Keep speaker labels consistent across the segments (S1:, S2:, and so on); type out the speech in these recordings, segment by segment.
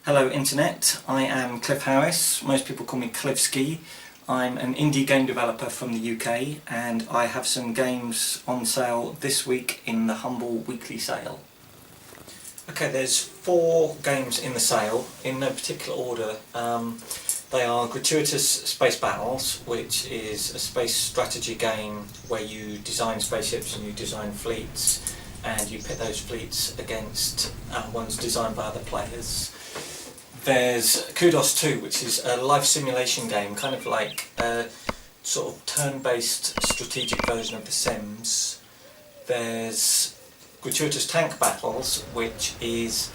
S1: Hello Internet, I am Cliff Harris. Most people call me Cliffski. I'm an indie game developer from the UK and I have some games on sale this week in the Humble Weekly Sale. Okay, there's 4 games in the sale, in no particular order. They are Gratuitous Space Battles, which is a space strategy game where you design spaceships and you design fleets and you pit those fleets against ones designed by other players. There's Kudos 2, which is a life simulation game, kind of like a sort of turn-based strategic version of The Sims. There's Gratuitous Tank Battles, which is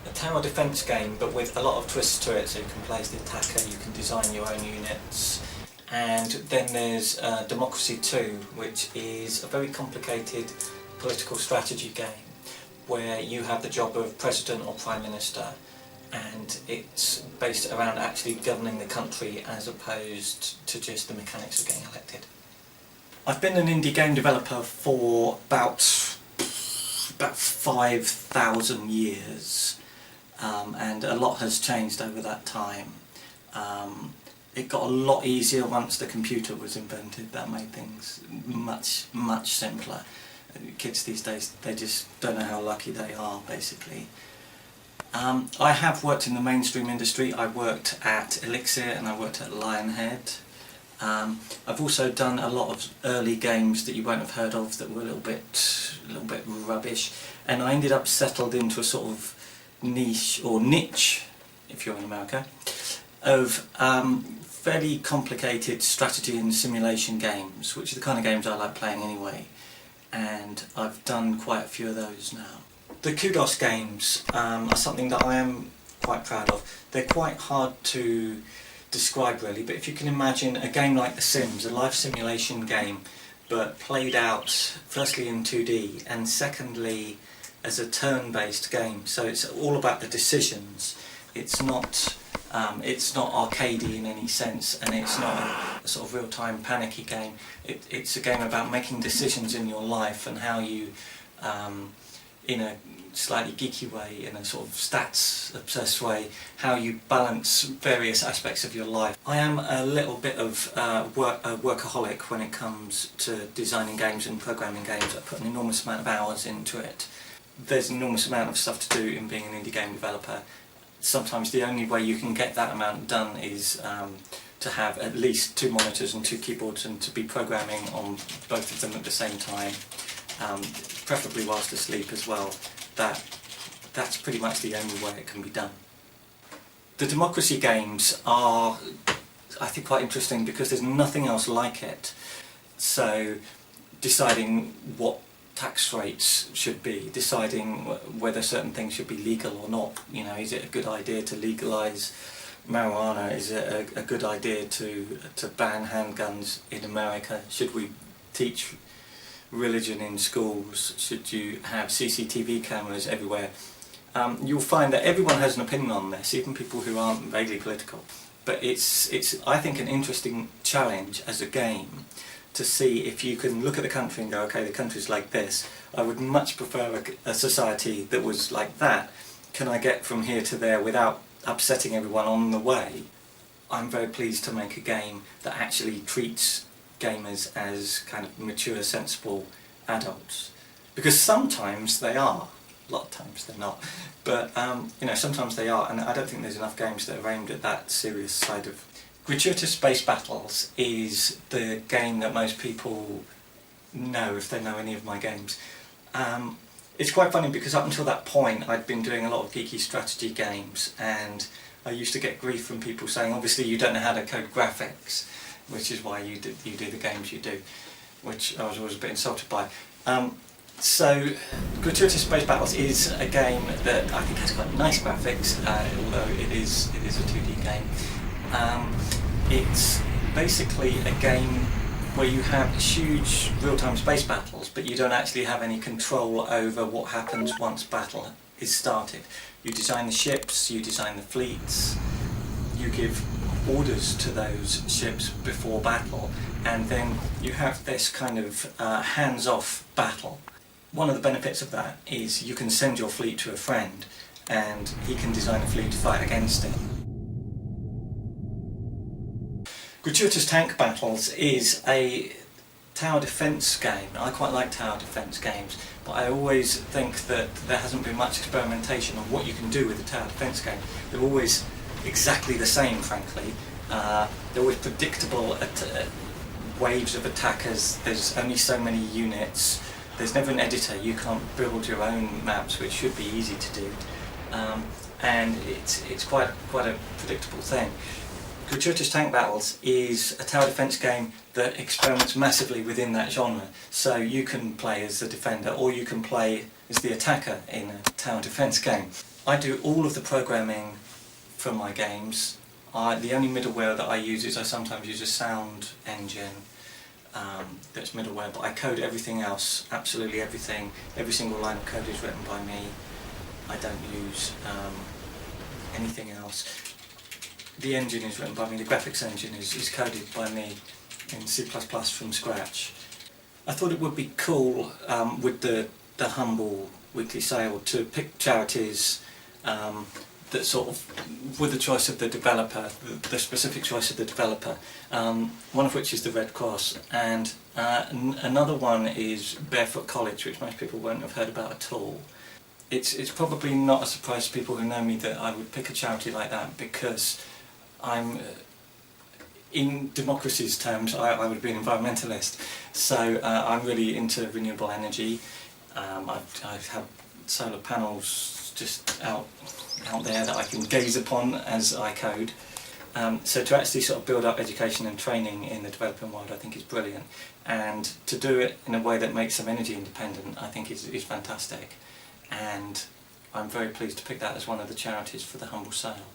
S1: a tower defence game but with a lot of twists to it, so you can play as the attacker, you can design your own units. And then there's Democracy 2, which is a very complicated political strategy game where you have the job of President or Prime Minister, and it's based around actually governing the country as opposed to just the mechanics of getting elected. I've been an indie game developer for about 5,000 years, and a lot has changed over that time. It got a lot easier once the computer was invented. That made things much simpler. Kids these days, they just don't know how lucky they are, basically. I have worked in the mainstream industry. I worked at Elixir and I worked at Lionhead. I've also done a lot of early games that you won't have heard of that were a little bit rubbish, and I ended up settled into a sort of niche, if you're in America, of fairly complicated strategy and simulation games, which are the kind of games I like playing anyway, and I've done quite a few of those now. The Kudos games are something that I am quite proud of. They're quite hard to describe really, but if you can imagine a game like The Sims, a life simulation game, but played out firstly in 2D and secondly as a turn-based game, so it's all about the decisions. It's not arcadey in any sense, and it's not a sort of real-time panicky game. It's a game about making decisions in your life and how you in a slightly geeky way, in a sort of stats obsessed way, how you balance various aspects of your life. I am a little bit of a workaholic when it comes to designing games and programming games. I put an enormous amount of hours into it. There's an enormous amount of stuff to do in being an indie game developer. Sometimes the only way you can get that amount done is to have at least 2 monitors and 2 keyboards and to be programming on both of them at the same time. Preferably whilst asleep as well. That's pretty much the only way it can be done. The democracy games are, I think, quite interesting because there's nothing else like it. So deciding what tax rates should be, deciding whether certain things should be legal or not. You know, is it a good idea to legalise marijuana? Is it a good idea to ban handguns in America? Should we teach religion in schools? Should you have CCTV cameras everywhere? You'll find that everyone has an opinion on this, even people who aren't vaguely political. But it's I think an interesting challenge as a game to see if you can look at the country and go, okay, the country's like this. I would much prefer a society that was like that. Can I get from here to there without upsetting everyone on the way? I'm very pleased to make a game that actually treats gamers as kind of mature, sensible adults, because sometimes they are, a lot of times they're not, but you know, sometimes they are, and I don't think there's enough games that are aimed at that serious side of. Gratuitous Space Battles is the game that most people know if they know any of my games. It's quite funny because up until that point I'd been doing a lot of geeky strategy games, and I used to get grief from people saying, obviously you don't know how to code graphics, which is why you do the games you do, which I was always a bit insulted by. So Gratuitous Space Battles is a game that I think has quite nice graphics, although it is a 2D game. It's basically a game where you have huge real-time space battles, but you don't actually have any control over what happens once battle is started. You design the ships, you design the fleets, you give orders to those ships before battle, and then you have this kind of hands-off battle. One of the benefits of that is you can send your fleet to a friend and he can design a fleet to fight against it. Gratuitous Tank Battles is a tower defence game. I quite like tower defence games, but I always think that there hasn't been much experimentation on what you can do with a tower defence game. They're always exactly the same, frankly. They're always predictable waves of attackers. There's only so many units. There's never an editor. You can't build your own maps, which should be easy to do, and it's quite a predictable thing. Gratuitous Tank Battles is a tower defence game that experiments massively within that genre. So you can play as the defender, or you can play as the attacker in a tower defence game. I do all of the programming for my games. The only middleware that I use is I sometimes use a sound engine that's middleware, but I code everything else, absolutely everything. Every single line of code is written by me. I don't use anything else. The engine is written by me, the graphics engine is coded by me in C++ from scratch. I thought it would be cool with the Humble weekly sale to pick charities that sort of, with the choice of the developer, the specific choice of the developer, one of which is the Red Cross, and another one is Barefoot College, which most people won't have heard about at all. It's probably not a surprise to people who know me that I would pick a charity like that, because I'm, in democracy's terms, I would be an environmentalist, so I'm really into renewable energy. I have solar panels just out there that I can gaze upon as I code. So to actually sort of build up education and training in the developing world, I think is brilliant, and to do it in a way that makes them energy independent, I think is fantastic, and I'm very pleased to pick that as one of the charities for the Humble Sale.